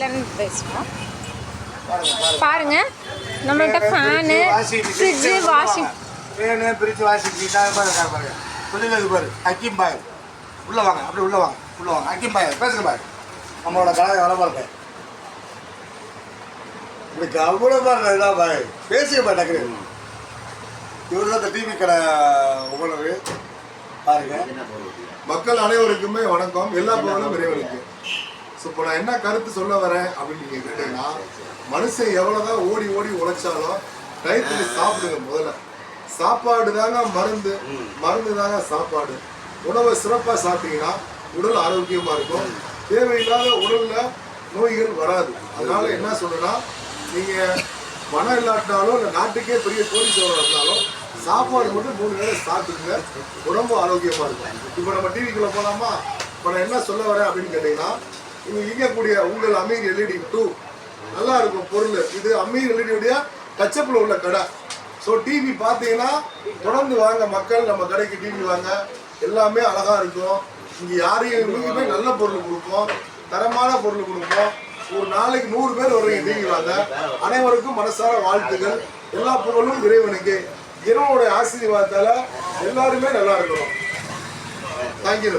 பேசுவோம். பாருங்க நம்மள்ட்ட fan, fridge, washing fan, fridge, washing machine பாருங்க. சொல்லுங்க பாரு ஹக்கீம் பாய் உள்ளே வாங்க, அப்படியே உள்ளே வாங்க, உள்ளே வாங்க. ஹக்கீம் பாய் பேசுங்க பாய். நம்மளோட கடை வேலை பாருங்க. இப்படி கவலை பாருங்க இதான் பாய் பேசுங்க பாய் டக்கு. இவர் தான் இந்த டிவி கடை உணவு பாருங்க. மக்கள் அனைவருக்குமே வணக்கம். எல்லா புகழும் இறைவனுக்கு. ஸோ இப்போ நான் என்ன கருத்து சொல்ல வரேன் அப்படின்னு நீங்கள் கேட்டீங்கன்னா, மனுஷன் எவ்வளோதான் ஓடி ஓடி உழைச்சாலும் டயத்துக்கு சாப்பிடுங்க. முதல்ல சாப்பாடு தாங்க மருந்து, மருந்து தாங்க சாப்பாடு. உணவை சிறப்பாக சாப்பிட்டீங்கன்னா உடல் ஆரோக்கியமாக இருக்கும். தேவையில்லாத உடலில் நோய்கள் வராது. அதனால என்ன சொல்றேன்னா, நீங்கள் பணம் இல்லாட்டாலும் இல்லை நாட்டுக்கே பெரிய கோடீஸ்வரர் இருந்தாலும் சாப்பாடு மட்டும் 3 வேளை சாப்பிட்டுங்க, உடம்பு ஆரோக்கியமாக இருக்கும். இப்போ நம்ம டிவிக்குள்ளே போகலாமா? இப்போ நான் என்ன சொல்ல வரேன் அப்படின்னு கேட்டிங்கன்னா, இங்கே இயங்கக்கூடிய உங்கள் அமீர் LED 2 நல்லா இருக்கும் பொருள். இது அமீர் எல்இடியுடைய டச்சப்பில் உள்ள கடை. ஸோ டிவி பார்த்தீங்கன்னா தொடர்ந்து வாங்க மக்கள், நம்ம கடைக்கு டிவி வாங்க. எல்லாமே அழகாக இருக்கும். இங்கே யாரையுமே நல்ல பொருள் கொடுப்போம், தரமான பொருள் கொடுப்போம். ஒரு நாளைக்கு 100 பேர் வருவீங்க டிவி வாங்க. அனைவருக்கும் மனசார வாழ்த்துக்கள். எல்லா பொருளும் இறைவனுக்கு. இறைவனுடைய ஆசீர்வாதத்தால் எல்லாருமே நல்லா இருக்கணும். தேங்க்யூ.